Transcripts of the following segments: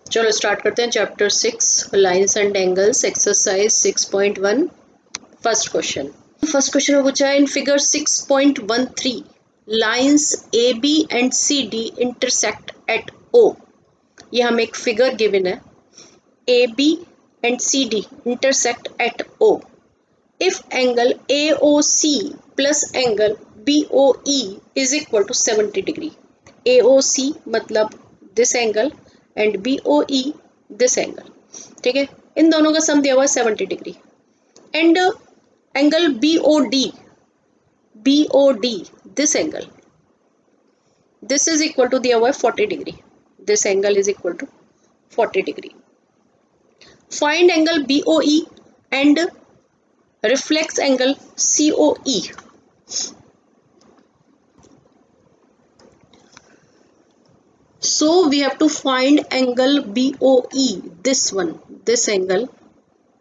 चलो स्टार्ट करते हैं chapter 6 lines and angles exercise 6.1। First question में पूछा है in figure 6.13 lines A B and C D intersect at O. ये हमें एक फिगर गिवन है, A B and C D intersect at O if angle A O C plus angle B O E is equal to 70 डिग्री। A O C मतलब this angle and B O E this angle, ठीक है। इन दोनों का सम दिया हुआ है 70 degree and angle B O D this angle this is equal to दिया हुआ है 40 degree. This angle is equal to 40 degree. Find angle B O E and reflex angle C O E. So we have to find angle BOE, this one, this angle,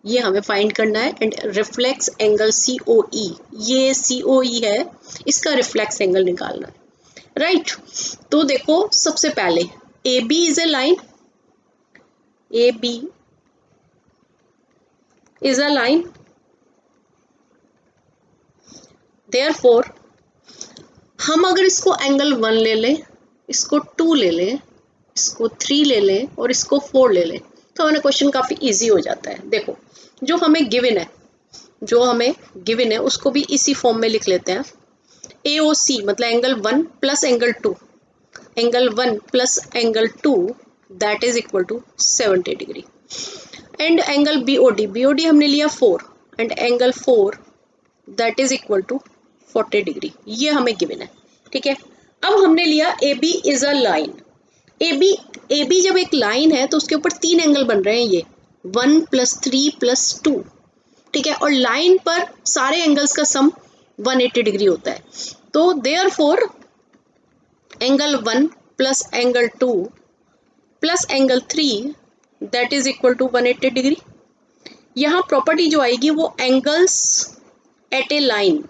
ये हमें find करना है and reflex angle COE, ये COE है, इसका reflex angle निकालना है, right. तो देखो सबसे पहले AB is a line, AB is a line, therefore हम अगर इसको एंगल 1 ले लें, इसको 2 ले लें, इसको 3 ले लें और इसको 4 ले लें तो हमारा क्वेश्चन काफ़ी इजी हो जाता है। देखो जो हमें गिवन है उसको भी इसी फॉर्म में लिख लेते हैं। AOC मतलब angle 1 plus angle 2, angle 1 plus angle 2 that is equal to 70 degree and angle BOD हमने लिया 4 and angle 4 that is equal to 40 degree, ये हमें गिवन है, ठीक है। अब हमने लिया AB is a line. AB जब एक लाइन है तो उसके ऊपर 3 एंगल बन रहे हैं, ये 1 + 3 + 2, ठीक है। और लाइन पर सारे एंगल्स का सम 180 डिग्री होता है। तो therefore angle 1 plus angle 2 plus angle 3 that is equal to 180 degree. यहाँ प्रॉपर्टी जो आएगी वो angles at a line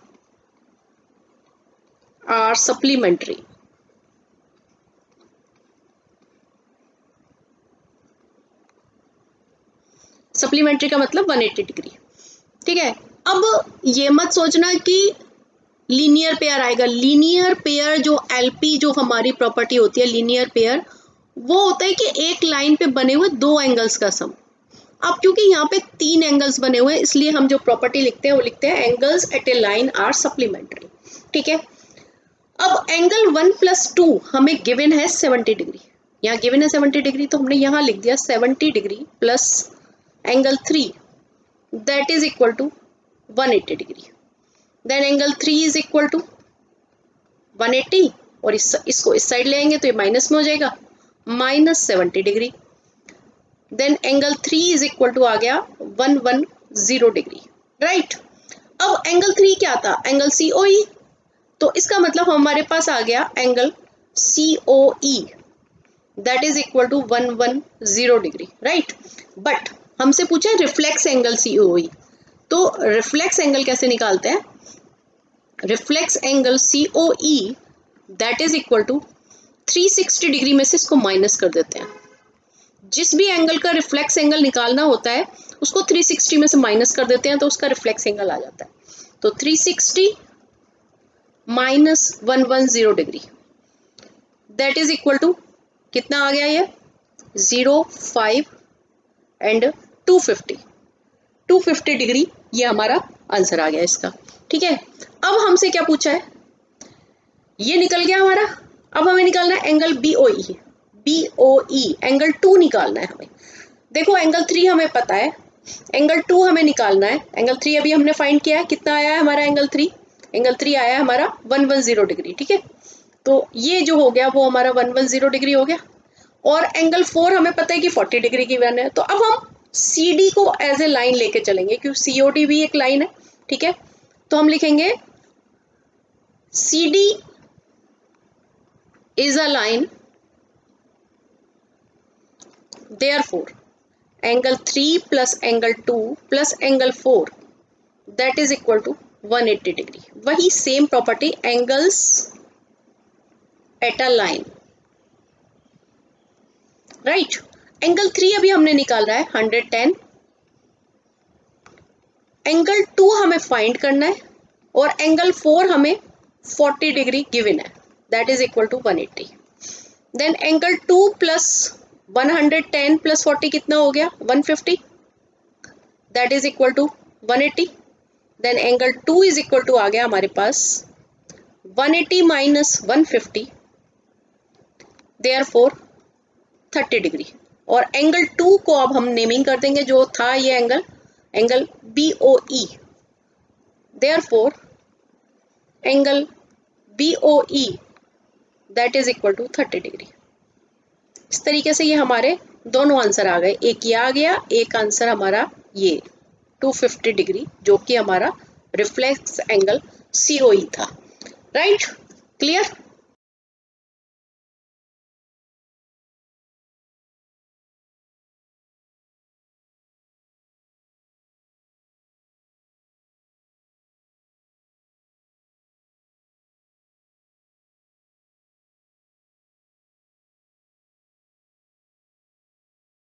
are supplementary. Supplementary का मतलब 180 डिग्री, ठीक है। अब ये मत सोचना कि लीनियर पेयर आएगा। लीनियर पेयर जो एलपी जो हमारी प्रॉपर्टी होती है, लीनियर पेयर वो होता है कि एक लाइन पे बने हुए 2 एंगल्स का सम। अब क्योंकि यहाँ पे 3 एंगल्स बने हुए हैं इसलिए हम जो प्रॉपर्टी लिखते हैं वो लिखते हैं angles at a line are supplementary, ठीक है। अब एंगल 1 + 2 हमें गिवन है 70 डिग्री, यहाँ गिवन है 70 डिग्री तो हमने यहाँ लिख दिया 70 degree plus angle 3 that is equal to 180 degree. Then angle 3 is equal to 180 और इसको इस साइड ले आएंगे तो ये माइनस में हो जाएगा, -70 डिग्री। Then angle 3 is equal to आ गया 110 डिग्री, राइट। अब एंगल 3 क्या था, एंगल COE, तो इसका मतलब हमारे पास आ गया angle COE that is equal to 110 degree, right. But हमसे पूछा है रिफ्लेक्स एंगल COE, तो रिफ्लेक्स एंगल कैसे निकालते हैं। Reflex angle COE that is equal to 360 degree में से इसको माइनस कर देते हैं। जिस भी एंगल का रिफ्लेक्स एंगल निकालना होता है उसको 360 में से माइनस कर देते हैं तो उसका रिफ्लेक्स एंगल आ जाता है। तो 360 - 110 degree that is equal to कितना आ गया ये 0, 5 एंड 250 डिग्री, ये हमारा आंसर आ गया इसका, ठीक है। अब हमसे क्या पूछा है, ये निकल गया हमारा। अब हमें निकालना है एंगल BOE एंगल 2 निकालना है हमें। देखो एंगल 3 हमें पता है, एंगल 2 हमें निकालना है। एंगल 3 अभी हमने फाइंड किया है, कितना आया है हमारा एंगल 3 आया है हमारा 110 डिग्री, ठीक है। तो ये जो हो गया वो हमारा 110 डिग्री हो गया। और एंगल 4 हमें पता है कि 40 डिग्री की वन है। तो अब हम CD को एज ए लाइन लेके चलेंगे क्योंकि COD भी एक लाइन है, ठीक है। तो हम लिखेंगे CD is a line, therefore angle 3 plus angle 2 plus angle 4 that is equal to 180 डिग्री। वही same property angles at a line, right. Angle 3 अभी हमने निकाल रहा है 110, एंगल 2 हमें फाइंड करना है और एंगल 4 हमें 40 डिग्री गिवन है, that is equal to 180। Then angle 2 plus 110 plus 40 कितना हो गया 150, that is equal to 180। Then angle 2 is equal to आ गया हमारे पास 180 माइनस 150, देयरफॉर 30 डिग्री। और एंगल 2 को अब हम नेमिंग कर देंगे, जो था ये angle BOE, therefore angle BOE that is equal to 30 degree. इस तरीके से ये हमारे दोनों आंसर आ गए, एक ये आ गया, एक आंसर हमारा ये 250 डिग्री जो कि हमारा रिफ्लेक्स एंगल COE था। Right, clear.